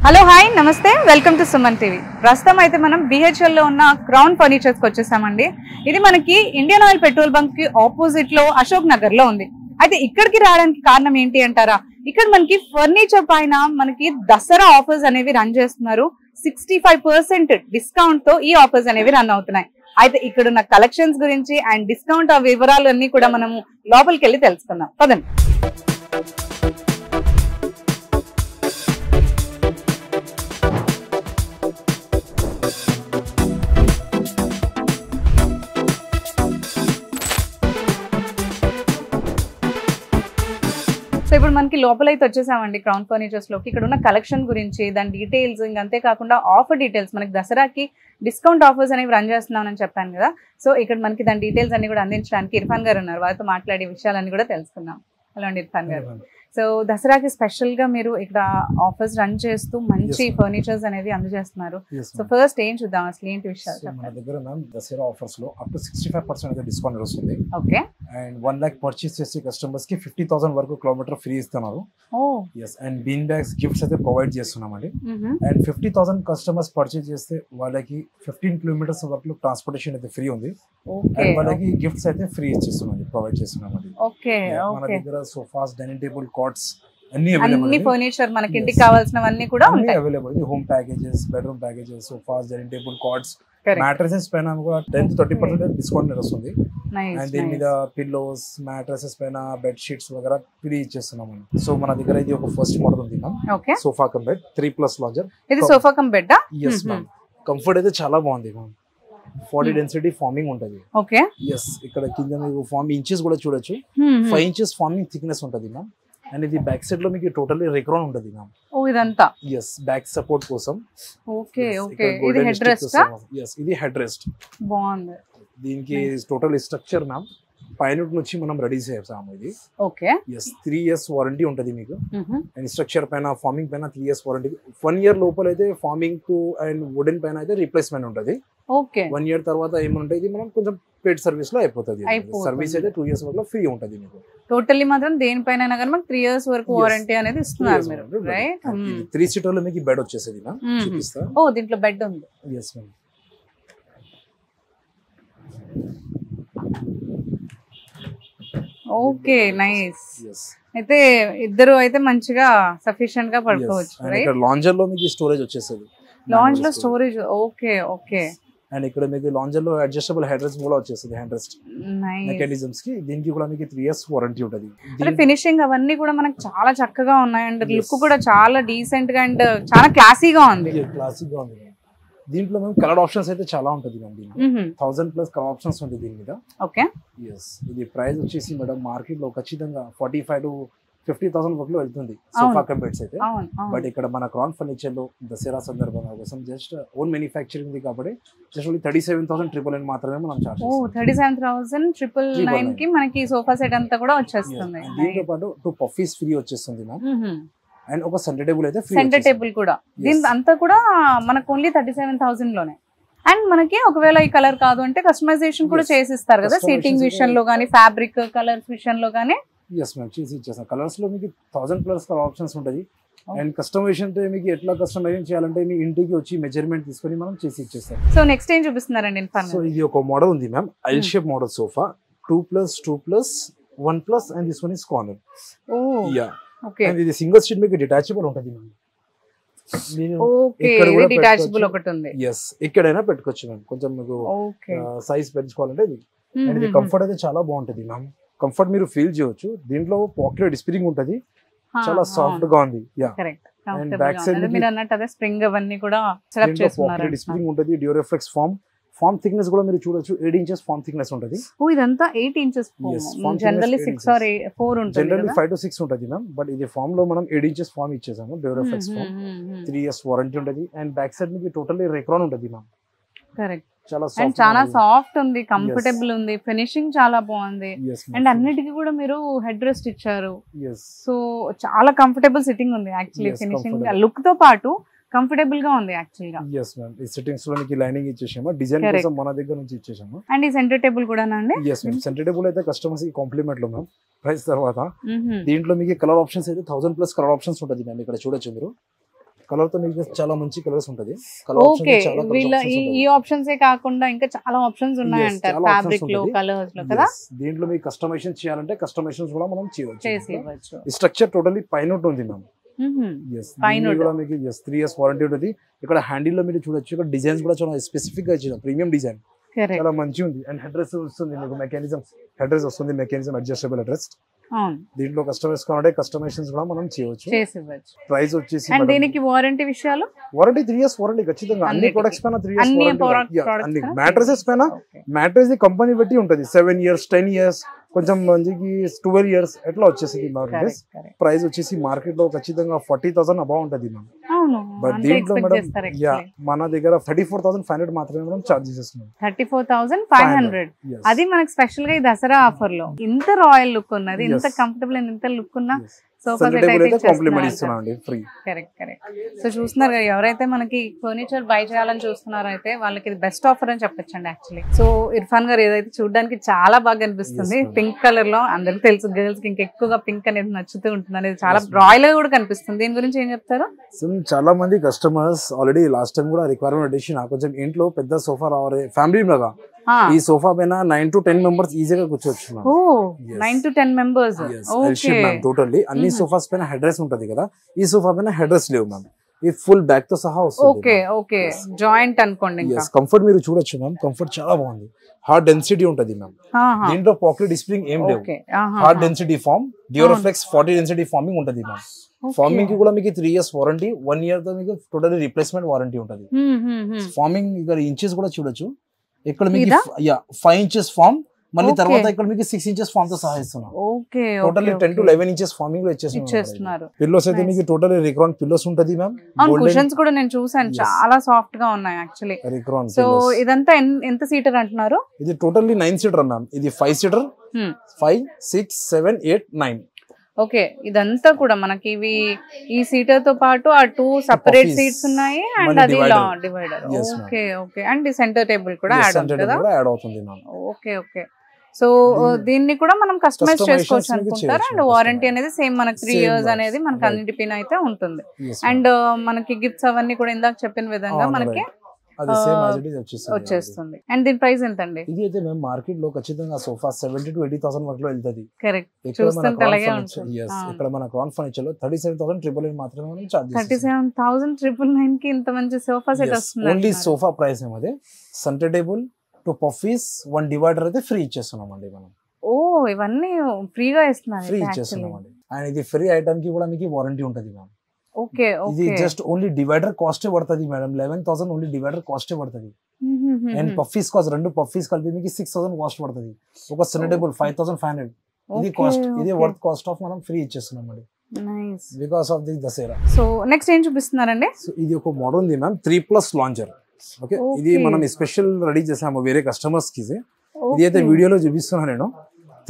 Hello hi నమస్తే welcome to Suman TV. ప్రస్తుతం అయితే మనం BHL లో ఉన్న క్రౌన్ ఫర్నిచర్స్ కి వచ్చేసామండి. ఇది మనకి ఇండియన్ ఆయిల్ పెట్రోల్ బంక్ కి ఆపోజిట్ లో అశోక్ నగర్ లో ఉంది. అయితే ఇక్కడికి రావడానికి కారణం ఏంటి అంటారా, ఇక్కడ మనకి ఫర్నిచర్ పైన మనకి దసరా ఆఫర్స్ అనేవి రన్ చేస్తున్నారు. 65% డిస్కౌంట్ తో ఈ ఆఫర్స్ అనేవి రన్ అవుతున్నాయి. అయితే ఇక్కడ ఉన్న కలెక్షన్స్ గురించి అండ్ డిస్కౌంట్ వివరాలు అన్ని కూడా మనము లోపలికి వెళ్ళి తెలుసుకుందాం పదండి. సో ఇప్పుడు మనకి లోపలైతే వచ్చేసామండి క్రౌన్ ఫర్నిచర్స్ లోకి. ఇక్కడ ఉన్న కలెక్షన్ గురించి, దాని డీటెయిల్స్, ఇంకా అంతేకాకుండా ఆఫర్ డీటెయిల్స్, మనకి దసరాకి డిస్కౌంట్ ఆఫర్స్ అనేవి రన్ చేస్తున్నామని చెప్పాను కదా. సో ఇక్కడ మనకి దాని డీటెయిల్స్ అన్ని కూడా అందించడానికి ఇర్ఫాన్ గారు ఉన్నారు. వారితో మాట్లాడే విషయాలన్నీ కూడా తెలుసుకుందాం. హలో అండి ఇర్ఫాన్ గారు. సో దసరాకి స్పెషల్ గా మీరు ఇక్కడ ఆఫర్స్ రన్ చేస్తూ మంచి ఫర్నిచర్స్ అనేవి అందజేస్తున్నారు. సో ఫస్ట్ ఏం చూద్దాం, అసలు ఏంటి విషయాలు? మన దగ్గర మ్యామ్ దసరా ఆఫర్స్ లో అప్ టు 65% అయితే డిస్కౌంట్ వస్తుంది. ఓకే. అండ్ 1 lakh పర్చేస్ చేసే కస్టమర్స్ కి 50,000 వరకు కిలోమీటర్ ఫ్రీ ఇస్తున్నారు. Yes. And bean bags gifts అయితే ప్రొవైడ్ చేస్తున్నామండి. అండ్ 50,000 కస్టమర్స్ పర్చేస్ చేస్తే వాళ్ళకి 15 kilometers వరకు ట్రాన్స్పోర్టేషన్ అయితే ఫ్రీ ఉంది. అండ్ వాళ్ళకి గిఫ్ట్స్ అయితే ఫ్రీ ఇచ్చేస్తున్నాం, ప్రొవైడ్ చేస్తున్నామండి. మన దగ్గర సోఫాస్, డైనింగ్ టేబుల్, కాట్స్ అన్ని ఫర్నిచర్ మనకి ఇంటికి కావాల్సినవన్నీ కూడా ఉంటాయి available. Home packages, bedroom packages, sofas, dining table, cots, mattresses పైన 10-30% డిస్కౌంట్ వస్తుంది. అండ్ దీని మీద పిల్లోస్, మ్యాట్రెసెస్ పైన బెడ్ షీట్స్ వగైరా ఫ్రీ ఇచ్చేస్తున్నాం. సో మన దగ్గర ఇది ఒక ఫస్ట్ మోడల్ ఉంది ma'am, sofa cum bed 3+ lounger. ఇది sofa cum bed? yes ma'am. Comfort అయితే చాలా బాగుంది మ్యామ్. 40 డెన్సిటీ ఫార్మింగ్ ఉంటుంది. ఓకే. yes. ఇక్కడ కింద మీకు ఫార్మింగ్ ఇంచెస్ కూడా చూడొచ్చు. 5 inches ఫార్మింగ్ థిక్నెస్ ఉంటుంది మ్యామ్. అండ్ ఇది బ్యాక్ సైడ్ లో మీకు టోటల్లీ రెక్రాన్ ఉంటుంది మ్యామ్. ఓ ఇదంతా yes, బ్యాక్ సపోర్ట్ కోసం. Okay okay. ఇది హెడ్ రెస్ట్? yes, ఇది హెడ్ రెస్ట్. బాగుంది. దీనికి టోటల్ స్ట్రక్చర్ మ్యామ్ పైన నుంచి మనం రెడీ చేసాము ఇది. ఓకే. yes, 3 years వారంటీ ఉంటుంది మీకు. అండ్ స్ట్రక్చర్ పైన, ఫార్మింగ్ పైన 3 years వారంటీ. 1 year లోపల అయితే ఫార్మింగ్ కు అండ్ వుడెన్ పైన అయితే రీప్లేస్మెంట్ ఉంటుంది. ఓకే. 1 year తర్వాత ఏముంటుంది, ఇది మనం కొంచెం పెయిడ్ సర్వీస్ లో అయిపోతుంది. సర్వీస్ అయితే 2 years వరకు ఫ్రీ ఉంటుంది మీకు. టోటల్లీ మాత్రం దేనిపైన కానీ మనకి 3 years వరకు వారంటీ అనేది ఇస్తున్నారు మీరు, రైట్? 3 seater లో మీకు బెడ్ వచ్చేసేది మ్యామ్, చూపిస్తా. ఓ దీంట్లో బెడ్ ఉంది. yes ma'am. Okay, nice. అయితే ఇద్దరు అయితే మంచిగా సఫిషియెంట్ గా పడుకోవచ్చు, రైట్? ఇక్కడ లాంజర్ లో మీకు స్టోరేజ్ వచ్చేసేది. లాంజ్ లో స్టోరేజ్. Okay okay. అండ్ ఇక్కడ మీకు లాంజర్ లో అడ్జస్టబుల్ హెడ్ రెస్ట్ కూడా వచ్చేస్తుంది. హ్యాండ్ రెస్ట్ మెకానిజమ్స్ కి దీనికి కూడా మీకు 3 years వారంటీ ఉంటుంది. అంటే ఫినిషింగ్ అవన్నీ కూడా మనకు చాలా చక్కగా ఉన్నాయి. అండ్ లుక్ కూడా చాలా డీసెంట్ గా అండ్ చాలా క్లాసీగా ఉంది. క్లాసిక్ గా ఉంది. దీంట్లో మేము కలర్ ఆప్షన్స్ అయితే చాలా ఉంటుంది మ్యామ్. దీనికి 1000+ కలర్ ఆప్షన్స్ ఉంది దీని మీద. ఓకే. yes. ఇది ప్రైస్ వచ్చేసి మేడం మార్కెట్ లో ఖచ్చితంగా 45,000 to 50,000 వరకు వెళ్తుంది సోఫా కమ్ బెడ్స్ అయితే. బట్ ఇక్కడ మన క్రౌన్ ఫర్నిచర్ లో దసరా సందర్భంగా కోసం జస్ట్ ఓన్ మ్యానుఫ్యాక్చరింగ్ ఉంది కాబట్టి జస్ట్ ఓన్లీ 37,999 మాత్రమే మనం చార్జ్ చేస్తాం. 37,999 కి మనకి సోఫా సెట్ అంతా కూడా వచ్చేస్తుంది. దీంతో పాటు 2 పఫీస్ ఫ్రీ వచ్చేస్తుంది మ్యామ్. అండ్ ఒక సెంటర్ టేబుల్ అయితే ఫ్రీ. సెంటర్ టేబుల్ కూడా దీని అంతా కూడా మనకు ఓన్లీ 37,000 లోనే. అండ్ మనకి ఒకవేళ ఈ కలర్ కాదు అంటే కస్టమైజేషన్ కూడా చేసిస్తారు కదా, సీటింగ్ విషయంలో కానీ, ఫ్యాబ్రిక్ కలర్స్ విషయంలో కానీ. yes మ్యామ్, చేసి ఇచ్చేస్తాం. కలర్స్ లో మీకు 1000+ కలర్ ఆప్షన్స్ ఉంటుంది. అండ్ కస్టమైజేషన్ అంటే మీకు ఎట్లా కస్టమైజేషన్ చేయాలంటే మీ ఇంటికి వచ్చి మెజర్మెంట్ తీసుకొని మనం చేసి ఇచ్చేస్తాం. సో నెక్స్ట్ ఏం చూపిస్తున్నారండి ఇన్ఫాన్? సో ఇది ఒక మోడల్ ఉంది ma'am, L shape model sofa 2+2+1+ and this one is corner. Oh yeah. Okay. And ఇది సింగిల్ సీట్ మీకు డిటాచబుల్ ఉంటుంది మ్యామ్. ఓకే, ఇది డిటాచబుల్ ఒకటి ఉంది. yes, ఎక్కడైనా పెట్టుకోవచ్చు మ్యామ్. కొంచెం మీకు సైజ్ పెంచుకోవాలంటే ఇది. అండ్ ఇది కంఫర్ట్ అయితే చాలా బాగుంటుంది మ్యామ్. కంఫర్ట్ మీరు ఫీల్ చేయొచ్చు. దీంట్లో పాకెట్ స్ప్రింగ్ ఉంటుంది, చాలా సాఫ్ట్ గా ఉంది. Yeah, correct. And back side మీరు అన్నట్టు అదే స్ప్రింగ్ అవన్నీ కూడా సెలెక్ట్ చేస్తున్నారు. పాకెట్ స్ప్రింగ్ ఉంటుంది, డ్యూరోఫ్లెక్స్ ఫామ్ థిక్నెస్ కూడా మీరు చూడొచ్చు. 8 inches ఫామ్ థిక్నెస్ ఉంటుంది. ఓ ఇదంతా 8 inches. జనరల్లీ 6 or 4 ఉంటుంది. జనరల్లీ 5 to 6 ఉంటుంది మ్యామ్. బట్ ఇది ఫామ్ లో మనం 8 inches ఫామ్ ఇచ్చేసాము. డ్యూరోఫ్లెక్స్ ఫామ్ 3 years వారంటీ ఉంటుంది. అండ్ బ్యాక్ సైడ్ మీకు టోటల్లీ రెక్రాన్ ఉంటుంది మ్యామ్. కరెక్ట్. చాలా సాఫ్ట్ ఉంది, కంఫర్టబుల్ ఉంది, ఫినిషింగ్ చాలా బాగుంది. అండ్ అన్నిటికీ కూడా మీరు హెడ్ రెస్ట్ ఇచ్చారు. సో చాలా కంఫర్టబుల్ సిట్టింగ్ ఉంది యాక్చువల్లీ. ఫినిషింగ్ లుక్ తో పాటు కంఫర్టబుల్ గా ఉంది యాక్చువల్ గా. yes ma'am, ఈ సెట్టింగ్స్ లో మీకు లైనింగ్ ఇచ్చేసాము, డిజైన్ కోసం మన దగ్గర నుంచి ఇచ్చేసాము. అండ్ ఈ సెంటర్ టేబుల్ కూడా అండి? yes ma'am, సెంటర్ టేబుల్ అయితే కస్టమర్స్ కి కాంప్లిమెంట్ లో మ్యామ్. ప్రైస్ తర్వాత దీంట్లో మీకు కలర్ ఆప్షన్స్ అయితే 1000+ కలర్ ఆప్షన్స్ ఉంటుంది మ్యామ్. ఇక్కడ చూడొచ్చు మీరు కలర్ తో మీకు చాలా మంచి కలర్స్ ఉంటది. కలర్ ఓకే, వీళ్ళ ఈ ఆప్షన్స్ ఏ కాకుండా ఇంకా చాలా ఆప్షన్స్ ఉన్నాయంటారు ఫ్యాబ్రిక్ లో, కలర్స్ లో కదా. దీంట్లో మీకు కస్టమైజేషన్ చేయాలంటే కస్టమైజేషన్స్ కూడా మనం చేయవచ్చు. ఈ స్ట్రక్చర్ టోటల్లీ పైన ఉంది మ్యామ్. కూడా మీకు 3 years వారంటీ ఉంటుంది. ఇక్కడ హ్యాండిల్ లో మీరు చూడొచ్చు, ఇక్కడ డిజైన్స్ కూడా చాలా స్పెసిఫిక్ గా ఇచ్చిన ప్రీమియం డిజైన్, చాలా మంచి ఉంది. అండ్ హెడ్ రెస్ట్ వస్తుంది మీకు, మెకానిజం హెడ్ రెస్ట్ వస్తుంది, మెకానిజం అడ్జస్టబుల్ హెడ్ రెస్ట్. దీంట్లో కస్టమైజ్ కావాలంటే కస్టమైజేషన్స్ కూడా మనం చేయవచ్చు. ప్రైస్ వచ్చేసి దీనికి వారంటీ విషయాలు, వారంటీ 3 years వారంటీ ఖచ్చితంగా అన్ని ప్రొడక్ట్స్ పైన 3 years వారంటీ. అన్ని మ్యాట్రెసెస్ పైన మ్యాట్రెస్ కంపెనీ బట్టి ఉంటుంది. 7 years, 10 years, కొంచెం మంచికి 12 years ఎట్లా వచ్చేసింది మ్యాట్రెస్. ప్రైస్ వచ్చేసి మార్కెట్ లో ఖచ్చితంగా 40,000 అబౌవ్ ఉంటుంది మ్యామ్. బట్ దీంట్లో మేడం మన దగ్గర 34,500 మాత్రమే మనం చార్జ్ చేస్తున్నాం. 34,500. అది మనకి స్పెషల్ గా ఈ దసరా ఆఫర్ లో ఇంత రాయల్ లుక్ ఉన్నది, ఇంత కంఫర్టబుల్, ఇంత లుక్ ఉన్న సోఫా సెట్ అయితే కరెక్ట్. సో చూస్తున్నారు కదా, ఎవరైతే మనకి ఫర్నిచర్ బై చేయాలని చూస్తున్నారో అయితే వాళ్ళకి ఇది బెస్ట్ ఆఫర్ అని చెప్పొచ్చండి యాక్చువల్లీ. సో ఇర్ఫాన్ గారు ఏదైతే చూడడానికి చాలా బాగా అనిపిస్తుంది, పింక్ కలర్ లో. అందరికి తెలుసు గర్ల్స్ కి ఇంకెక్కువగా పింక్ అనేది నచ్చుతూ ఉంటుంది, అనేది చాలా రాయల్ గా కూడా కనిపిస్తుంది. దీని గురించి ఏం చెప్తారు? చాలా మంది కస్టమర్స్ ఆల్రెడీ లాస్ట్ టైం కూడా రిక్వైర్మెంట్ వచ్చి నాకు కొంచెం ఇంట్లో పెద్ద సోఫా రావాలి ఫ్యామిలీ లాగా, ఈ సోఫా పైన 9 to 10 members ఈజీగా కూర్చోవచ్చు. 9 to 10 members టోటల్లీ. అన్ని సోఫాస్ పైన హెడ్ రెస్ట్ ఉంటది కదా, ఈ సోఫా పైన హెడ్ రెస్ట్ లేవు మ్యామ్. ఈ ఫుల్ బ్యాక్ తో సహా వస్తుంది. ఓకే జాయింట్ అనుకోండి. కంఫర్ట్ మీరు చూడొచ్చు మ్యామ్, కంఫర్ట్ చాలా బాగుంది. హార్డ్ డెన్సిటీ ఉంటది మ్యామ్. దీంట్లో పాకెట్ స్ప్రింగ్ ఏం లేవు. Hard density foam, Duroflex 40 density foaming ఉంటది మ్యామ్. ఫార్మింగ్ కి కూడా మీకు 3 years వారంటీ, 1 year తో మీకు టోటల్ రిప్లేస్మెంట్ వారంటీ ఉంటది. ఫార్మింగ్ ఇక్కడ ఇంచెస్ కూడా చూడొచ్చు. ఇక్కడ మీకు 5 inches ఫార్మ్, మళ్ళీ తర్వాత ఇక్కడ మీకు 6 inches ఫార్మ్ తో సహా ఇస్తున్నాం. టోటల్లీ 10 to 11 inches ఫార్మింగ్ లో ఇచ్చేస్తున్నారు. పిల్లోస్ అయితే మీకు టోటల్లీ రిక్రాన్ పిల్లోస్ ఉంటది మ్యామ్. కుషన్స్ కూడా నేను చూసాను, చాలా సాఫ్ట్ గా ఉన్నాయి యాక్చువల్లీ. రిక్రాన్. సో ఇదంతా ఎంత సీటర్ అంటున్నారు? ఇది టోటల్లీ 9 seater మ్యామ్. ఇది 5 seater, 5, 6, 7, 8, 9. ఓకే, ఇదంతా కూడా మనకి ఇవి ఈ సీటర్ తో పాటు ఆ 2 separate సీట్స్ ఉన్నాయి అండ్ అది డివైడర్. ఓకే అండ్ ఈ సెంటర్ టేబుల్ కూడా యాడ్ అవుతుంది. ఓకే. సో దీన్ని కూడా మనం కస్టమైజ్ చేసుకోవచ్చు అనుకుంటారు. అండ్ వారంటీ అనేది సేమ్ మనకి 3 years అనేది మనకి అన్నిటిపైన అయితే ఉంటుంది. అండ్ మనకి గిఫ్ట్స్ అవన్నీ కూడా ఇందాక చెప్పిన విధంగా మనకి వచ్చేస్తుంది. అండ్ దీని ప్రైస్ ఎంత అండి? ఇది అయితే మేము మార్కెట్ లో ఖచ్చితంగా సోఫా 70,000 to 80,000 వరకు వెళ్తది. కరెక్ట్. ఇక్కడ మన క్రౌన్ ఫర్నిచర్ లో 37,999 మాత్రమే మనం చార్జ్ చేస్తాం. 37,999 కి ఇంత మంచి సోఫా సెట్ వస్తుంది. ఓన్లీ సోఫా ప్రైస్ ఏమదే. సెంటర్ టేబుల్, 2 puffies, 1 divider అయితే ఫ్రీ ఇచ్చేస్తున్నాం అండి మనం. ఇవన్నీ ఫ్రీగా ఇస్తున్నారు. ఫ్రీ ఇచ్చేస్తున్నాం అండి. అండ్ ఇది ఫ్రీ ఐటమ్ కి కూడా మీకు వారంటీ ఉంటది మ్యామ్. ఇది okay. Just only divider cost పడుతుంది మేడం. 11,000 ఓన్లీ డివైడర్ కాస్ట్ పడుతుంది. అండ్ పఫీస్ కాస్ట్, 2 puffies కలిపి మీకు 6,000 కాస్ట్ పడుతుంది. ఒక సెంటర్ టేబుల్ 5,500. ఇది కాస్ట్, ఇది వర్త్ కాస్ట్ ఆఫ్ మనం ఫ్రీ ఇచ్చేస్తున్నాం అండి. Nice. Because of this Dasara. So next ఏం చూపిస్తున్నారండి? సో ఇది ఒక మోడల్ ఉంది మ్యామ్, 3+ లాంచర్. ఓకే, ఇది మనం స్పెషల్ రెడీ చేసాము వేరే కస్టమర్స్ కి. ఇది అయితే వీడియోలో చూపిస్తున్నా నేను.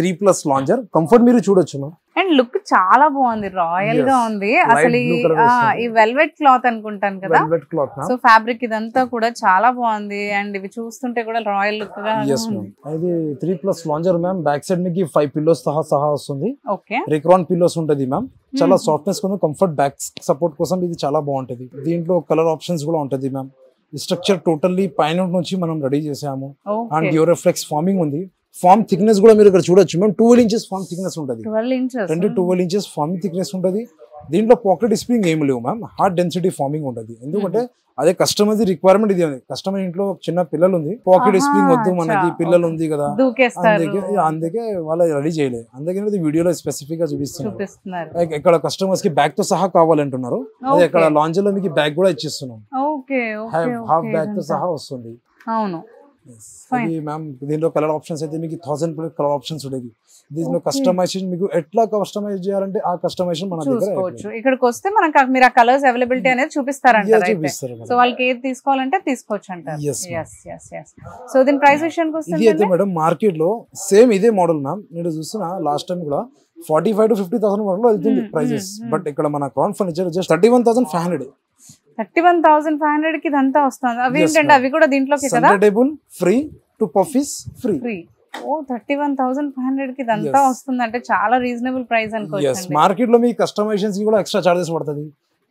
3+ లాంచర్. కంఫర్ట్ మీరు చూడొచ్చు మ్యామ్. అండ్ లుక్ చాలా బాగుంది, రాయల్ గా ఉంది. అసలు ఈ వెల్వెట్ క్లాత్ అనుకుంటాను కదా, సో ఫ్యాబ్రిక్ ఇదంతా కూడా చాలా బాగుంది. అండ్ ఇవి చూస్తుంటే కూడా రాయల్ లుక్ గా ఉంది. ఇది 3+ లాంచర్ మ్యామ్. బ్యాక్ సైడ్ మీకు 5 pillows సహా వస్తుంది. ఓకే, రిక్రాన్ పిల్లోస్ ఉంటది మ్యామ్. చాలా సాఫ్ట్నెస్ కోసం, కంఫర్ట్ బ్యాక్ సపోర్ట్ కోసం ఇది చాలా బాగుంటది. దీంట్లో కలర్ ఆప్షన్స్ కూడా ఉంటది మ్యామ్. ఈ స్ట్రక్చర్ టోటల్లీ పైన నుంచి మనం రెడీ చేసాము. అండ్ డ్యూరోఫ్లెక్స్ ఫార్మింగ్ ఉంది. ఫార్మ్ థిక్నెస్ కూడా మీరు ఇక్కడ చూడొచ్చు మ్యామ్. 12 inches ఫార్మ్ థిక్నెస్ ఉంటుంది. 12 inches ఫార్మ్ థిక్నెస్ ఉంటుంది. దీంట్లో పాకెట్ స్ప్రింగ్ ఏమి లేవు మ్యామ్. హార్డ్ డెన్సిటీ ఫార్మింగ్ ఉంటుంది. ఎందుకంటే అదే కస్టమర్ రిక్వైర్మెంట్. ఇది కస్టమర్ ఇంట్లో చిన్న పిల్లలు ఉంది, పాకెట్ స్ప్రింగ్ వద్దు మనకి, పిల్లలు ఉంది కదా, అందుకే వాళ్ళు రెడీ చేయలేదు. అందుకని వీడియోలో స్పెసిఫిక్ గా చూపిస్తున్నారు. ఇక్కడ కస్టమర్స్ కి బ్యాగ్ తో సహా కావాలంటున్నారు. అదే ఇక్కడ లాంచర్ లో మీకు బ్యాగ్ కూడా ఇచ్చిస్తున్నాం. హాఫ్ బ్యాగ్ తో సహా వస్తుంది. అవును. మ్యామ్ దీంట్లో కలర్ ఆప్షన్స్ అయితే మీకు 1000+ కలర్ ఆప్షన్స్ ఉండేది. దీంట్లో కస్టమైజేషన్ మీకు ఎట్లా కస్టమైజ్ చేయాలంటే ఆ కస్టమైజేషన్ మన దగ్గర ఇక్కడికి వస్తే మనకు మీరు ఆ కలర్స్ అవైలబిలిటీ అనేది చూపిస్తారంటారు. సో వాళ్ళకి ఏది తీసుకోవాలంటే తీసుకోవచ్చు అంటారు. సో దీని ప్రైస్ విషయానికి వస్తే ఇది అయితే మేడం మార్కెట్ లో సేమ్ ఇదే మోడల్ మ్యామ్. నేను చూస్తున్నా లాస్ట్ టైం కూడా 45,000 to 50,000 వరకు వెళ్తుంది ప్రైజెస్. బట్ ఇక్కడ మన క్రౌన్ ఫర్నిచర్ జస్ట్ 31,500. 31,500 కి ఇదంతా వస్తుంది. అవి ఏంటంటే అవి కూడా దీంట్లోకి కదా. Centre table free, 2 puffies free. 31,500 కి ఇదంతా వస్తుంది అంటే చాలా రీజనబుల్ ప్రైస్ అనుకోవచ్చు. మార్కెట్ లో మీ కస్టమైజేషన్స్ కి కూడా ఎక్స్ట్రా చార్జెస్ పడుతుంది.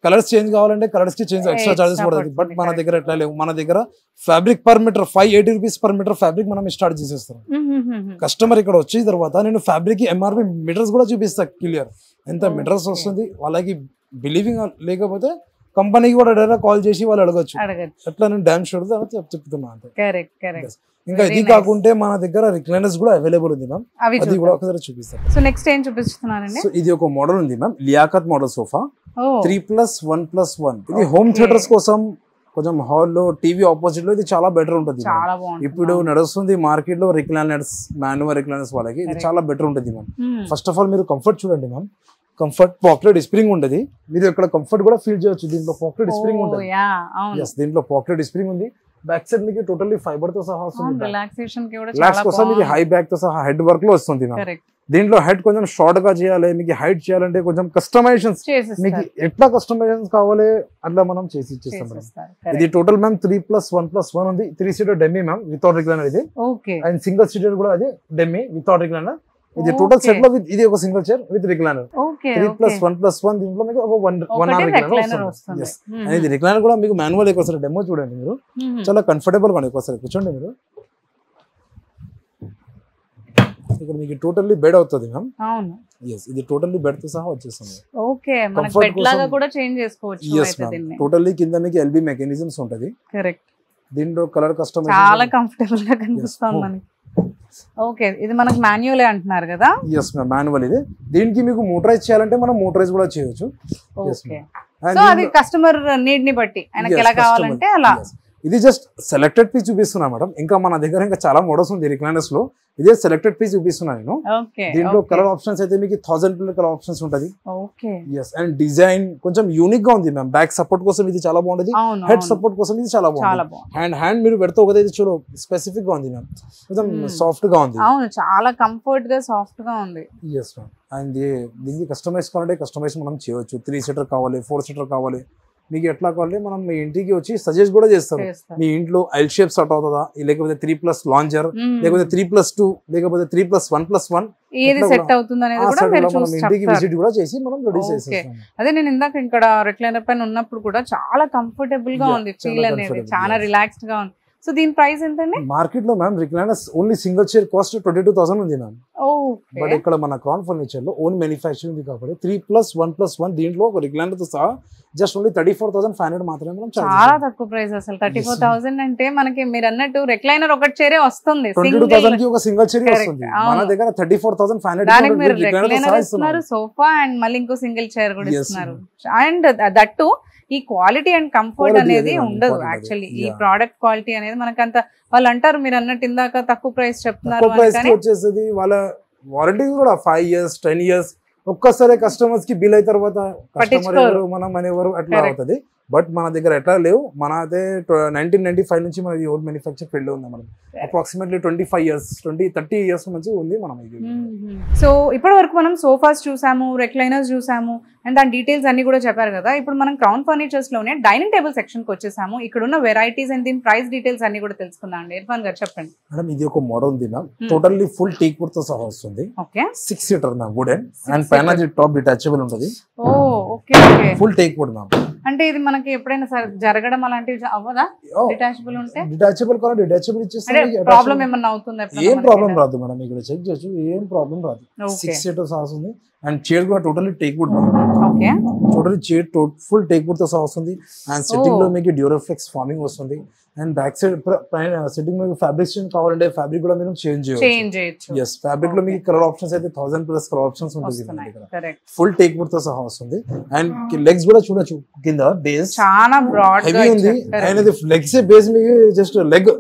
కలర్స్ చేంజ్ కావాలంటే కలర్స్ కి చేంజ్ ఎక్స్ట్రా చార్జెస్ పడుతుంది. బట్ మన దగ్గర ఎట్లా లేవు. మన దగ్గర fabric per metre 580 rupees per metre fabric మనం స్టార్ట్ చేసేస్తాం. కస్టమర్ ఇక్కడ వచ్చిన తర్వాత నేను ఫ్యాబ్రిక్ ఎంఆర్పి మీటర్స్ కూడా చూపిస్తా క్లియర్ ఎంత మీటర్స్ వస్తుంది. వాళ్ళకి బిలీవింగ్ లేకపోతే కంపెనీకి కూడా డైరెక్ట్ కాల్ చేసి వాళ్ళు అడగచ్చు. ఎట్లా నేను డామ్ షూర్ చెప్తున్నా అంతే. ఇంకా ఇది కాకుంటే మన దగ్గర రిక్లైనర్స్ కూడా అవైలబుల్ ఉంది మ్యామ్. అది కూడా ఒకసారి చూపిస్తాను. సో నెక్స్ట్ ఏం చూపిస్తున్నారండి? సో ఇది ఒక మోడల్ ఉంది మ్యామ్, లియాకత్ మోడల్ సోఫా 3+1+1. ఇది హోమ్ థియేటర్స్ కోసం కొంచెం హాల్లో టీవీ ఆపోజిట్ లో ఇది చాలా బెటర్ ఉంటుంది. ఇప్పుడు నడుస్తుంది మార్కెట్ లో రిక్లైనర్స్, మాన్యువల్ రిక్లైనర్స్ వాళ్ళకి ఇది చాలా బెటర్ ఉంటుంది మ్యామ్. ఫస్ట్ ఆఫ్ ఆల్ మీరు కంఫర్ట్ చూడండి మ్యామ్. కంఫర్ట్ పాకెట్ స్ప్రింగ్ ఉంటుంది. మీరు ఇక్కడ కంఫర్ట్ కూడా ఫీల్ చేయొచ్చు. దీంట్లో పాకెట్ స్ప్రింగ్ ఉంటుంది. దీంట్లో పాకెట్ స్ప్రింగ్ ఉంది. బ్యాక్ సైడ్ మీకు టోటల్లీ ఫైబర్ తో సహా వస్తుంది. రిలాక్స్ కోసం ఇది హై బ్యాక్ తో సహా హెడ్ వర్క్ లో వస్తుంది. దీంట్లో హెడ్ కొంచెం షార్ట్ గా చేయాలి, మీకు హైట్ చేయాలంటే కొంచెం కస్టమైజేషన్స్, మీకు ఎట్లా కస్టమైజేషన్స్ కావాలి అట్లా మనం చేసి ఇచ్చేస్తాం. ఇది టోటల్ మ్యామ్ 3+1+1 ఉంది. 3 seater dummy ma'am without recliner ఇది. అండ్ సింగిల్ సీటర్ కూడా అది డెమ్మీ వితౌట్ రిక్లైనర్. ఇది టోటల్ సెట్ లో ఇది ఒక సింగిల్ చైర్ విత్ రిక్లైనర్. 3+1+1 దీంట్లో మీకు ఒక 1 రిక్లైనర్ వస్తుంది. అండ్ ఇది రిక్లైనర్ కూడా మీకు మాన్యువల్ ఒకసారి డెమో చూడండి. మీరు చాలా కంఫర్టబుల్ గా ఒకసారి కూర్చోండి. మీరు ఇక్కడ మీకు టోటల్లీ బెడ్ అవుతుంది మ్యామ్. అవును, yes, ఇది టోటల్లీ బెడ్ తో సహా వచ్చేస్తుంది. ఓకే, మనకి బెడ్ లాగా కూడా చేంజ్ చేసుకోవచ్చు. yes ma'am, టోటల్లీ కింద మీకు ఎల్బీ మెకానిజమ్స్ ఉంటది. కరెక్ట్. దీంట్లో కలర్ కస్టమైజేషన్ చాలా కంఫర్టబుల్ గా కనిపిస్తుంది మనకి. ఓకే, ఇది మనకి మాన్యువల్ అంటున్నారు కదా? yes ma'am, మాన్యువల్ ఇది. దీనికి మీకు మోటరైజ్ చేయాలంటే మనం మోటరైజ్ కూడా చేయొచ్చు. ఓకే, సో అది కస్టమర్ నీడ్ ని బట్టి ఆయనకి ఎలా కావాలంటే అలా. ఇది జస్ట్ సెలెక్టెడ్ పీస్ చూపిస్తున్నా మేడం. ఇంకా మన దగ్గర ఇంకా చాలా మోడల్స్ ఉంది రిక్లైనర్స్ లో. ఇదే సెలెక్టెడ్ పీస్ చూపిస్తున్నా నేను. దీంట్లో కలర్ ఆప్షన్స్ అయితే మీకు 1000 కలర్ ఆప్షన్స్ ఉంటది. అండ్ డిజైన్ కొంచెం యూనిక్ గా ఉంది మ్యామ్. బ్యాక్ సపోర్ట్ కోసం ఇది చాలా బాగుంటది. హెడ్ సపోర్ట్ కోసం ఇది చాలా బాగుంది. హ్యాండ్ మీరు పెడితే ఒకటి చూడు స్పెసిఫిక్ గా ఉంది మ్యామ్. కొంచెం సాఫ్ట్ గా ఉంది. అవును, చాలా కంఫర్ట్ గా సాఫ్ట్ గా ఉంది. yes ma'am. అండ్ దీనికి కస్టమైజ్ కావాలంటే కస్టమైజ్ మనం చేయవచ్చు. 3 సీటర్ కావాలి, 4 సీటర్ కావాలి, మీకు ఎట్లా కావాలి మనం మీ ఇంటికి వచ్చి సజెస్ట్ కూడా చేస్తారు. మీ ఇంట్లో ఎల్ షేప్ సెట్ అవుతుందా, లేకపోతే 3+ లాంజర్, లేకపోతే 3+2, లేకపోతే 3+1+1 ఏది సెట్ అవుతుంది అనేది కూడా మీరు చూసి ఇంటికి విజిట్ కూడా చేసి మనం రెడీ చేసేస్తాం. అదే నేను ఇందాక ఇక్కడ రిక్లైనర్ పైన ఉన్నప్పుడు కూడా చాలా కంఫర్టబుల్ గా ఉంది. ఫీల్ అనేది చాలా రిలాక్స్డ్ గా ఉంది. సో దీని ప్రైస్ ఎంతండి? మార్కెట్ లో ma'am recliners only single chair cost 22,000 ఉంది మ్యామ్. బట్ ఇక్కడ మన క్రౌన్ ఫర్నిచర్ లో ఓన్ మ్యానుఫ్యాక్చరింగ్ ఉంది కాబట్టి 3+1+1 దీంట్లో ఒక రిక్లైనర్ తో సహా జస్ట్ ఓన్లీ 34,500 మాత్రమే మనం చాలా తక్కువ ప్రైస్. అసలు 34,000 అంటే మనకి మీరు అన్నట్టు రిక్లైనర్ ఒకటి చైరే వస్తుంది. 22,000 కి ఒక సింగిల్ చైర్ వస్తుంది. మన దగ్గర 34,500 దానికి మీరు రిక్లైనర్ ఇస్తున్నారు, సోఫా అండ్ మళ్ళీ ఇంకో సింగిల్ చైర్ కూడా ఇస్తున్నారు. అండ్ దట్టు ఈ క్వాలిటీ అండ్ కంఫర్ట్ అనేది ఉండదు. యాక్చువల్లీ ఈ ప్రోడక్ట్ క్వాలిటీ అనేది మనకంత వాళ్ళు అంటారు మీరు అన్నట్టు ఇందాక తక్కువ ప్రైస్ చెప్తున్నారు. వచ్చేసి వాళ్ళ వారంటీ కూడా 5 years 10 years. ఒక్కసారి కస్టమర్స్ కి బిల్ అయిన తర్వాత కస్టమర్ ఎవరు మనం అనేవారు అట్లా అవుతుంది. బట్ మన దగ్గర ఎట్లా లేవు. మన అయితే 1995 నుంచి మన ఓన్ మ్యానుఫ్యాక్చర్ ఫీల్డ్ ఉంది. మనం అప్రాక్సిమేట్లీ 25 years 30 years నుంచి ఉంది మనం. సో ఇప్పటి వరకు మనం సోఫాస్ చూసాము, రెక్లైనర్స్ చూసాము, అండ్ దాని డీటెయిల్స్ అన్ని కూడా చెప్పారు కదా. ఇప్పుడు మనం క్రౌన్ ఫర్నిచర్స్ లోనే డైనింగ్ టేబుల్ సెక్షన్ కి వచ్చేసాము. ఇక్కడ ఉన్న వెరైటీస్ అండ్ దీని ప్రైస్ డీటెయిల్స్ అన్ని కూడా తెలుసుకుందాం అండి. ఇర్ఫాన్ గారు చెప్పండి. మేడం ఇది ఒక మోడల్ ఉంది ma'am. Totally full teak wood తో సహా వస్తుంది. Okay, 6 seater ma'am, wooden and పైన టాప్ డిటాచబుల్ ఉంటుంది. Oh okay okay, full teak wood ma'am. అంటే ఇది మనకి ఎప్పుడైనా జరగడం అలాంటివి అవ్వదా? డిటాచబుల్ ఉంటే డిటాచబుల్ కావాలి, డిటాచబుల్ ఇచ్చేస్తాం. ప్రాబ్లం ఏమన్నా అవుతుందా? ఏం ప్రాబ్లం రాదు మేడం. ఇక్కడ చెక్ చేయొచ్చు, ఏం ప్రాబ్లం రాదు. 6 సీటర్స్ వస్తుంది. అండ్ చైర్ కూడా totally teak wood. Okay, totally chair full teak wood తో సహా వస్తుంది. అండ్ సిట్టింగ్ లో మీకు డ్యూరోఫ్లెక్స్ ఫార్మింగ్ వస్తుంది. అండ్ బ్యాక్ సైడ్ పైన సిట్టింగ్ మీకు ఫ్యాబ్రిక్ కావాలంటే ఫ్యాబ్రిక్ కూడా మీరు చేంజ్ చేయొచ్చు. yes, ఫ్యాబ్రిక్ లో మీకు కలర్ ఆప్షన్స్ అయితే 1000+ కలర్ ఆప్షన్స్ ఉంటుంది. ఫుల్ టేక్ వుడ్ తో సహా వస్తుంది. అండ్ లెగ్స్ కూడా చూడొచ్చు, కింద బేస్ చాలా బ్రాడ్ హెవీ ఉంది. అండ్ ఇది లెగ్స్ బేస్ మీకు జస్ట్ లెగ్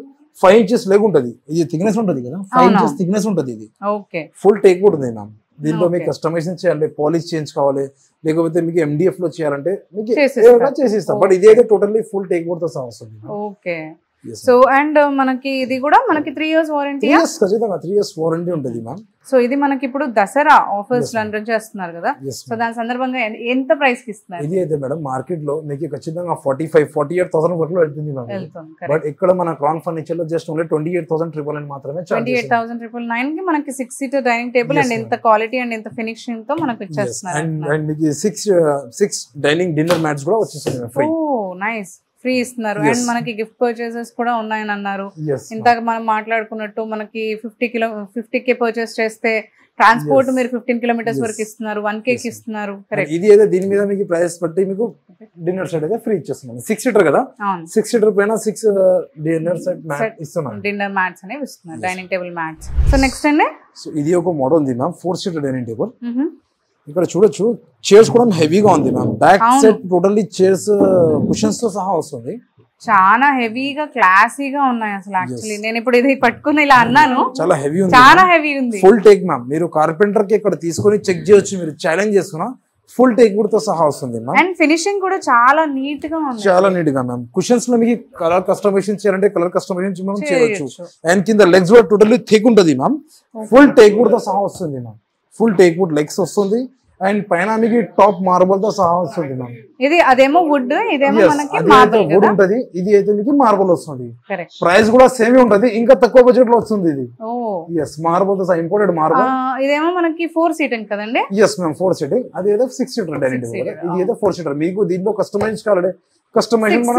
5 inches లెగ్ ఉంటుంది. ఇది థిక్నెస్ ఉంటుంది కదా, 5 inches థిక్నెస్ ఉంటుంది. ఇది ఫుల్ టేక్ వుడ్ ఉంది మ్యామ్. దీంట్లో మీకు కస్టమైజేషన్ చేయాలి, పాలిష్ చేంజ్ కావాలి, లేకపోతే మీకు MDF లో చేయాలంటే మీకు చేసిస్తాం. బట్ ఇది అయితే టోటల్లీ ఫుల్ టేక్ వుడ్ తో సహా వస్తుంది. ఓకే, సో అండ్ మనకి ఇది కూడా మనకి 3 years వారంటీ. ఖచ్చితంగా 3 years వారంటీ ఉంటుంది మ్యామ్. సో ఇది మనకి ఇప్పుడు దసరా ఆఫర్స్ రన్ చేస్తున్నారు కదా, సో దాని సందర్భంగా ఎంత ప్రైస్ కి ఇస్తున్నారు? ఇది అయితే మేడం మార్కెట్ లో మీకు ఖచ్చితంగా 45-48,000 వరకు వెళ్తుంది మ్యామ్. బట్ ఇక్కడ మన క్రౌన్ ఫర్నిచర్ లో జస్ట్ ఓన్లీ 28,999 మాత్రమే. 28,999 కి మనకి 6 seater డైనింగ్ టేబుల్ అండ్ ఎంత క్వాలిటీ అండ్ ఎంత ఫినిషింగ్ తో మనకు ఇచ్చేస్తున్నారు. అండ్ మీకు 6 డైనింగ్ డిన్నర్ మ్యాట్స్ కూడా వచ్చేస్తుంది ఫ్రీ. ఓ నైస్, ఫ్రీ ఇస్తున్నారు. అండ్ మనకి గిఫ్ట్ పర్చేసెస్ కూడా ఉన్నాయని అన్నారు. ఇందాక మనం మాట్లాడుకున్నట్టు మనకి 50K పర్చేస్ చేస్తే ట్రాన్స్పోర్ట్ మీరు 15 kilometers వరకు ఇస్తున్నారు, 1K కి ఇస్తున్నారు. కరెక్ట్. ఇది అయితే దీని మీద మీకు ప్రైస్ బట్టి మీకు డిన్నర్ సెట్ అయితే ఫ్రీ ఇచ్చేస్తున్నాం. 6 seater కదా, 6 seater పైన 6 డిన్నర్ సెట్ మ్యాట్ ఇస్తున్నాం. డిన్నర్ మ్యాట్స్ అనేవి ఇస్తున్నారు, dining table mats. So next అండి, సో ఇది ఒక మోడల్ ఉంది మ్యామ్, 4 seater డైనింగ్ టేబుల్. ఇక్కడ చూడొచ్చు చైర్స్ కూడా హెవీగా ఉంది ma'am. Back set totally chairs cushions తో సహా వస్తుంది. చాలా హెవీగా క్లాసీగా ఉన్నాయి అసలు. యాక్చువల్లీ నేను ఇప్పుడు ఇది పట్టుకుని ఇలా అన్నాను, చాలా హెవీ ఉంది, చాలా హెవీ ఉంది. Full take ma'am. మీరు కార్పెంటర్ కి ఇక్కడ తీసుకొని చెక్ చేయొచ్చు, మీరు ఛాలెంజ్ చేస్తున్నా ఫుల్ టేక్ వుడ్ తో సహా వస్తుంది మ్యామ్. అండ్ ఫినిషింగ్ కూడా చాలా నీట్ గా ఉంది, చాలా నీట్ గా మ్యామ్. కుషన్స్ లో మీకు కలర్ కస్టమైజేషన్ చేయాలంటే కలర్ కస్టమైజేషన్ మనం చేయవచ్చు. అండ్ కింద లెగ్స్ కూడా టోటల్లీ థిక్ ఉంటుంది మ్యామ్. ఫుల్ టేక్ వుడ్ తో సహా వస్తుంది ma'am. Full teak would legs వస్తుంది అండ్ పైన మీకు టాప్ మార్బల్ తో సహా వస్తుంది మ్యామ్. ఇది అదేమో వుడ్, ఇదేమో మనకి మార్బల్ వుడ్ ఉంటది. ఇది అయితే మీకు మార్బల్ వస్తుంది. ప్రైస్ కూడా సేమ్ ఉంటది, ఇంకా తక్కువ బడ్జెట్ లో వస్తుంది ఇది. ఎస్, మార్బల్ తో సహా ఇంపోర్టెడ్ మార్బల్. ఇదేమో మనకి 4 seater కదండి. Yes ma'am, 4 seater. అది ఏదో 6 seater డైనింగ్ టేబుల్. ఇది ఏదో 4 seater. మీకు దీంట్లో కస్టమైజ్ కావాలంటే కస్టమైజేషన్ మనం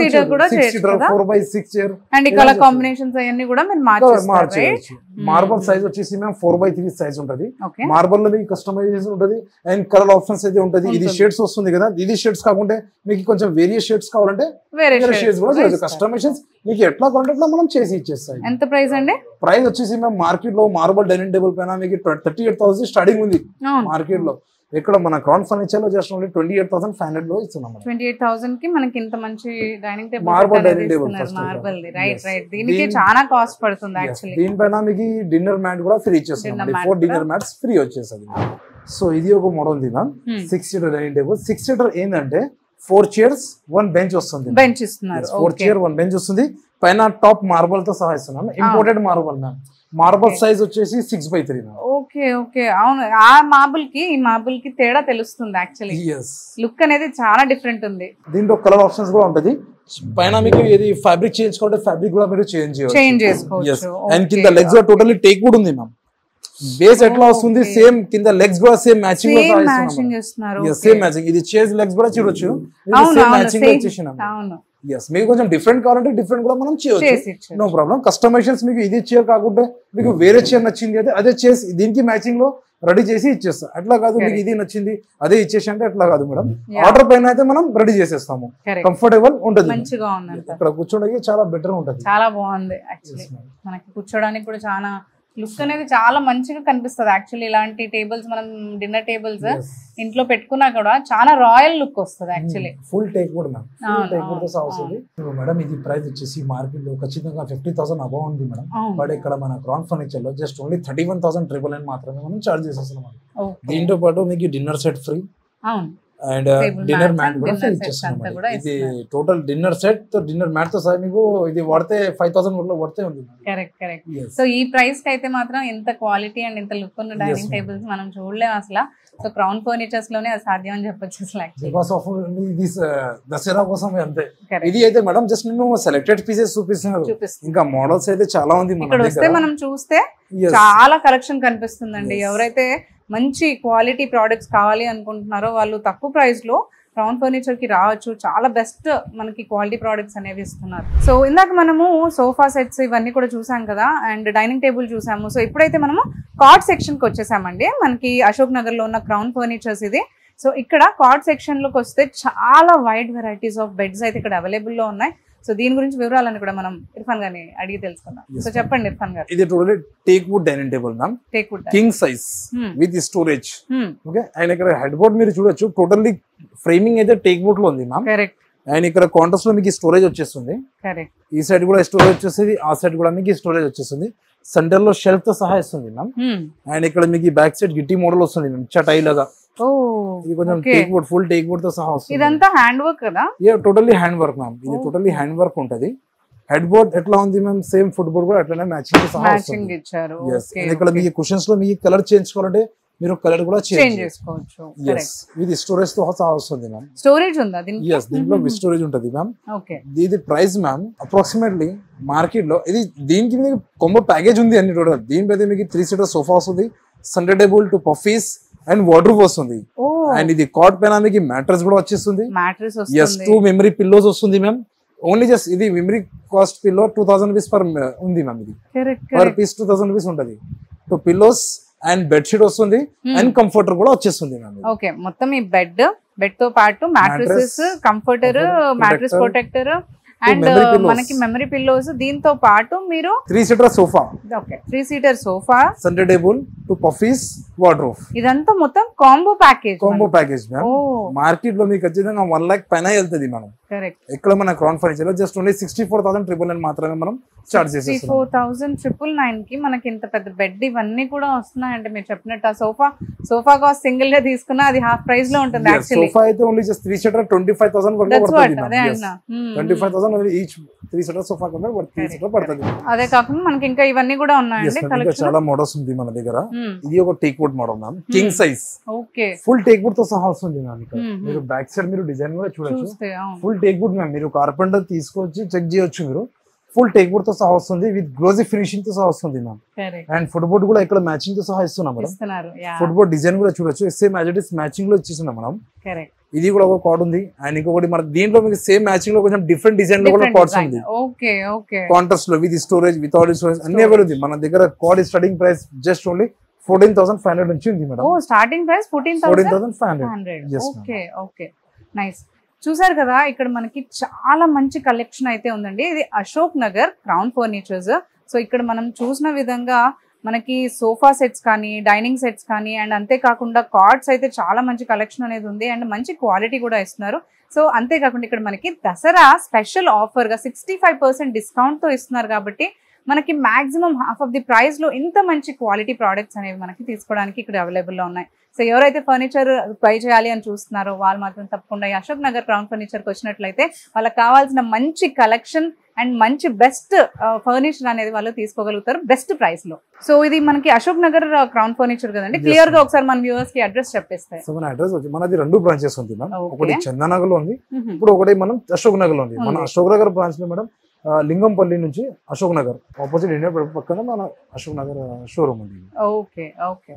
6 seater 4x6 chair and colour combinations అన్ని కూడా మీరు మార్చవచ్చు. మార్బల్ సైజ్ వచ్చేసి మేము 4x3 సైజ్ ఉంటది. మార్బల్ లో మీకు కస్టమైజేషన్ ఉంటది అండ్ కలర్ ఆప్షన్స్ అయితే ఉంటది. ఇది షేడ్స్ వస్తుంది కదా, ఇది షేడ్స్ కాకుండా మీకు కొంచెం వేరియస్ షేడ్స్ కావాలంటే వేరే షేడ్స్ కూడా చేయొచ్చు. కస్టమైజేషన్స్ మీకు ఎట్లా కావాలంటే అట్లా మనం చేసి ఇచ్చేస్తాం. ఎంత ప్రైస్ అండి? ప్రైస్ వచ్చేసి మేము మార్కెట్ లో మార్బల్ డైనింగ్ టేబుల్ పైన మీకు 38,000 స్టార్టింగ్ ఉంది మార్కెట్ లో. ఇక్కడ మన క్రౌన్ ఫర్నిచర్ లో జస్ట్ ఓన్లీ 28,500 లో ఇస్తున్నాం. 28,000 కి మనకి ఇంత మంచి dining table, marble dining table marble the. Right right, దీనికి చాలా కాస్ట్ పడుతుంది యాక్చువల్లీ. దీనిపైన మీకు డిన్నర్ మ్యాట్ కూడా ఫ్రీ ఇచ్చేస్తాం. 4 డిన్నర్ మ్యాట్స్ ఫ్రీ వచ్చేస్తుంది. సో ఇది ఒక మోడల్ ఉంది ma'am, 6 seater dining table. 6 seater ఏంటంటే 4 chairs 1 bench వస్తుంది. బెంచ్ ఇస్తున్నారు. 4 chair 1 bench వస్తుంది. పైన టాప్ మార్బల్ తో సహా ఇస్తున్నాం. Imported marble ma'am. Marble size వచ్చేసి 6x3 మ్యామ్. ఓకే ఓకే, అవును. ఆ మార్బుల్ కి ఈ మార్బుల్ కి తేడా తెలుస్తుంది యాక్చువల్లీ. లుక్ అనేది చాలా డిఫరెంట్ ఉంది. దీంట్లో కలర్ ఆప్షన్స్ కూడా ఉంటది. పైన మీకు ఏది ఫ్యాబ్రిక్ చేంజ్ కావాలంటే ఫ్యాబ్రిక్ కూడా మీరు చేంజ్ చేసుకోవచ్చు. అండ్ కింద లెగ్స్ కూడా టోటల్లీ టేక్ వుడ్ ఉంది మ్యామ్. బేస్ ఎట్లా వస్తుంది సేమ్, కింద లెగ్స్ కూడా సేమ్ మ్యాచింగ్ లో చేస్తున్నారు. Same matching. ఇది చైర్స్ లెగ్స్ కూడా చూడొచ్చు, సేమ్ మ్యాచింగ్ లో వచ్చేసినాం. అవును. ఎస్, మీకు కొంచెం డిఫరెంట్ కావాలంటే డిఫరెంట్ కూడా మనం చేయొచ్చు, నో ప్రాబ్లం. కస్టమైజేషన్స్ మీకు ఇది చైర్ కాకుండా మీకు వేరే చైర్ నచ్చింది అయితే అదే చైర్స్ దీనికి మ్యాచింగ్ లో రెడీ చేసి ఇచ్చేస్తాం. అట్లా కాదు మీకు ఇది నచ్చింది అదే ఇచ్చేసి అంటే అట్లా కాదు మేడం. ఆర్డర్ పైన అయితే మనం రెడీ చేసేస్తాము. కంఫర్టబుల్ ఉంటుంది, మంచిగా ఉంది. ఇక్కడ కూర్చోడానికి చాలా బెటర్ ఉంటుంది. చాలా బాగుంది యాక్చువల్లీ. మనకి కూర్చోడానికి కూడా చాలా లుక్ అనేది చాలా మంచిగా కనిపిస్తుంది యాక్చువల్లీ. ఇలాంటి టేబుల్స్ మనం డిన్నర్ టేబుల్స్ ఇంట్లో పెట్టుకున్నా కూడా చాలా రాయల్ లుక్ వస్తుంది actually. Full teak wood ma'am, full teak wood తో వస్తుంది మేడం. ఇది ప్రైస్ వచ్చేసి మార్కెట్ లో ఖచ్చితంగా 50,000 అబౌవ్ ఉంది మేడం. బట్ ఇక్కడ మన క్రౌన్ ఫర్నిచర్ లో జస్ట్ ఓన్లీ 31,999 మాత్రమే మనం చార్జ్ చేసేస్తున్నాం. దీంతో పాటు మీకు dinner set free and dinner mat కూడా ఫ్రీ ఇచ్చేస్తున్నాం. ఇది టోటల్ డిన్నర్ సెట్ తో డిన్నర్ మ్యాట్ తో సహా మీకు ఇది వాడితే 5,000 వరకు వర్తే ఉంది. Correct correct. సో ఈ ప్రైస్ కి అయితే మాత్రం ఎంత క్వాలిటీ అండ్ ఎంత లుక్ ఉన్న డైనింగ్ టేబుల్స్ మనం చూడలేము అసలు. సో క్రౌన్ ఫర్నిచర్స్ లోనే అది సాధ్యం అని చెప్పొచ్చు అసలు. బికాస్ ఆఫ్ ఇది దసరా కోసం అంతే. ఇది అయితే మేడం జస్ట్ నేను సెలెక్టెడ్ పీసెస్ చూపిస్తున్నారు, ఇంకా మోడల్స్ అయితే చాలా ఉంది. ఇక్కడ వస్తే మనం చూస్తే చాలా కలెక్షన్ కనిపిస్తుందండి. ఎవరైతే మంచి క్వాలిటీ ప్రోడక్ట్స్ కావాలి అనుకుంటున్నారో వాళ్ళు తక్కువ ప్రైస్ లో క్రౌన్ ఫర్నిచర్ కి రావచ్చు. చాలా బెస్ట్ మనకి క్వాలిటీ ప్రోడక్ట్స్ అనేవి ఇస్తున్నారు. సో ఇందాక మనము సోఫా సెట్స్ ఇవన్నీ కూడా చూసాం కదా, అండ్ డైనింగ్ టేబుల్ చూసాము. సో ఇప్పుడైతే మనము కార్డ్ సెక్షన్ కి వచ్చేసామండి. మనకి అశోక్ నగర్ లో ఉన్న క్రౌన్ ఫర్నిచర్స్ ఇది. సో ఇక్కడ కార్డ్ సెక్షన్ లోకి వస్తే చాలా వైడ్ వెరైటీస్ ఆఫ్ బెడ్స్ అయితే ఇక్కడ అవైలబుల్ లో ఉన్నాయి. సో దీని గురించి వివరాలను కూడా మనం ఇర్ఫాన్ గారిని అడిగి తెలుసుకుందాం. సో చెప్పండి ఇర్ఫాన్ గారు. ఇది totally teak wood dining table ma'am, teak wood king size with storage. Okay, and ఇక్కడ హెడ్ బోర్డ్ మీరు చూడొచ్చు, టోటల్లీ ఫ్రేమింగ్ అయితే టేక్ వుడ్ లో ఉంది మ్యామ్. కరెక్ట్. అండ్ ఇక్కడ కాంట్రాస్ట్ లో మీకు స్టోరేజ్ వచ్చేస్తుంది. కరెక్ట్. ఈ సైడ్ కూడా స్టోరేజ్ వచ్చేస్తుంది, ఆ సైడ్ కూడా మీకు స్టోరేజ్ వచ్చేస్తుంది. సెంటర్ లో షెల్ఫ్ తో సహా ఇస్తుంది మ్యామ్. అండ్ ఇక్కడ మీకు బ్యాక్ సైడ్ గిట్టి మోడల్ వస్తుంది మ్యామ్, చటాయి లాగా. ఇది కొంచెం teak wood, full teak wood తో సహా వస్తుంది. ఇదంతా హ్యాండ్ వర్క్ కదా? Totally hand work ma'am. ఇది టోటల్లీ హ్యాండ్ వర్క్ ఉంటది. హెడ్ బోర్డ్ ఎట్లా ఉంది మ్యామ్, సేమ్ ఫుట్ బోర్డ్ కూడా అట్లనే మ్యాచింగ్ సహా మ్యాచింగ్ వస్తుంది. ఇచ్చారు. Yes. And ఇక్కడ మీకు కుషన్స్ లో మీకు కలర్ చేయించుకోవాలంటే మీరు కలర్ కూడా చేంజ్ చేసుకోవచ్చు. yes ఇది స్టోరేజ్ తో సహా వస్తుంది మ్యామ్. స్టోరేజ్ ఉందా దీనికి? yes దీంట్లో స్టోరేజ్ ఉంటుంది మ్యామ్. ఓకే, ఇది ప్రైస్ మ్యామ్ అప్రాక్సిమేట్లీ మార్కెట్ లో ఇది దీనికి మీకు కొంబో ప్యాకేజ్ ఉంది అన్ని టోటల్. దీనిపైతే మీకు 3 సీటర్ సోఫా వస్తుంది, centre table, 2 puffies and wardrobe వస్తుంది. అండ్ ఇది కాట్ పైన మీకు మ్యాట్రెస్ కూడా వచ్చేస్తుంది. మ్యాట్రెస్ yes వస్తుంది. 2 మెమరీ పిల్లోస్ వస్తుంది మ్యామ్. ఓన్లీ జస్ట్ ఇది memory cost pillow 2000 rupees per ఉంది మ్యామ్. ఇది పర్ పీస్ 2000 రూపీస్ ఉంటుంది. 2 పిల్లోస్ అండ్ బెడ్ షీట్ వస్తుంది అండ్ కంఫర్టర్ కూడా వచ్చేస్తుంది మ్యామ్. ఓకే, మొత్తం ఈ బెడ్ తో పాటు mattresses, comforter, mattress protector and మనకి మెమరీ పిల్లోస్, దీంతో పాటు మీరు 3 seater sofa, okay 3 seater sofa, centre table, 2 puffies, wardrobe, ఇదంతా మొత్తం కాంబో ప్యాకేజ్. మ్యామ్. మార్కెట్ లో మీకు ఖచ్చితంగా 1 లక్ష పైన వెళ్తుంది మనం. కరెక్ట్. ఇక్కడ మన క్రౌన్ ఫర్నిచర్ లో జస్ట్ ఓన్లీ 64,999 మాత్రమే మనం చార్జ్ చేసేస్తాం. 64,999 కి మనకి ఇంత పెద్ద బెడ్ ఇవన్నీ కూడా వస్తున్నాయంటే మీరు చెప్పినట్టు ఆ సోఫా కాస్ట్ సింగిల్ గా తీసుకున్నా అది హాఫ్ ప్రైస్ లో ఉంటుంది యాక్చువల్లీ. సోఫా అయితే ఓన్లీ జస్ట్ 3 సీటర్ 25,000 వరకు పడుతుంది. అదే అన్న 25,000 ఓన్లీ ఈచ్ 3 సీటర్ సోఫా కన్నా 3 సీటర్ పడుతుంది. అదే కాకుండా మనకి ఇంకా ఇవన్నీ కూడా ఉన్నాయండి కలెక్షన్. చాలా మోడల్స్ ఉంది మన దగ్గర. ఇది ఒక teak wood model ma'am, king size. Okay, full teak wood తో సహా వస్తుంది మ్యామ్. ఇక్కడ మీరు బ్యాక్ సైడ్ మీరు డిజైన్ కూడా చూడొచ్చు. Full teak wood ma'am. మీరు కార్పెంటర్ తీసుకొచ్చి చెక్ చేయొచ్చు. మీరు ఫుల్ టేక్ వుడ్ తో సహా వస్తుంది, విత్ గ్లోజీ ఫినిషింగ్ తో సహా వస్తుంది మ్యామ్. అండ్ ఫుట్ బోర్డ్ కూడా ఇక్కడ మ్యాచింగ్ తో సహా ఇస్తున్నాం మేడం. ఫుట్ బోర్డ్ డిజైన్ కూడా చూడొచ్చు. Same as it is matching లో ఇచ్చేస్తున్నాం మనం. ఇది కూడా ఒక కార్డ్ ఉంది. అండ్ ఇంకొకటి మన దీంట్లో మీకు సేమ్ మ్యాచింగ్ లో కొంచెం డిఫరెంట్ డిజైన్ లో కూడా కార్డ్స్ ఉంది. కాంట్రాస్ట్ లో విత్ స్టోరేజ్, వితౌట్ స్టోరేజ్ అన్ని అవైలబుల్ ఉంది మన దగ్గర. Card starting price just only 14,500 నుంచి ఉంది madam. Starting price 14,500. Okay okay, nice. చూసారు కదా, ఇక్కడ మనకి చాలా మంచి కలెక్షన్ అయితే ఉందండి. ఇది Ashok Nagar crown furnitures. So ఇక్కడ మనం చూసిన విధంగా మనకి సోఫా సెట్స్ కానీ, డైనింగ్ సెట్స్ కానీ, అండ్ అంతేకాకుండా కార్డ్స్ అయితే చాలా మంచి కలెక్షన్ అనేది ఉంది. అండ్ మంచి క్వాలిటీ కూడా ఇస్తున్నారు. సో అంతేకాకుండా ఇక్కడ మనకి దసరా స్పెషల్ ఆఫర్గా 65% డిస్కౌంట్తో ఇస్తున్నారు. కాబట్టి మనకి maximum half of the price లో ఇంత మంచి క్వాలిటీ ప్రోడక్ట్స్ అనేవి మనకి తీసుకోవడానికి ఇక్కడ అవైలబుల్లో ఉన్నాయి. సో ఎవరైతే ఫర్నిచర్ బై చేయాలి అని చూస్తున్నారో వాళ్ళు మాత్రం తప్పకుండా ఈ అశోక్ నగర్ క్రౌన్ ఫర్నిచర్కి వచ్చినట్లయితే వాళ్ళకి కావాల్సిన మంచి కలెక్షన్ అండ్ మంచి బెస్ట్ ఫర్నిచర్ అనేది వాళ్ళు తీసుకోగలుగుతారు బెస్ట్ ప్రైస్ లో. సో ఇది మనకి అశోక్ నగర్ క్రౌన్ ఫర్నిచర్ కదండి. క్లియర్ గా ఒకసారి మన వ్యూవర్స్ కి అడ్రస్ చెప్పేస్తాయి. సో మన అడ్రస్ వచ్చి మనది 2 బ్రాంచెస్ ఉంది మ్యామ్. ఒకటి చందానగర్ లో ఉంది, ఇప్పుడు ఒకటి మనం అశోక్ నగర్ లో ఉంది. మన అశోక్ నగర్ బ్రాంచ్ లో మేడం లింగంపల్లి నుంచి అశోక్ నగర్ ఆపోజిట్ ఇండియా పక్కన మన అశోక్ నగర్ షోరూమ్ ఉంది. Okay okay.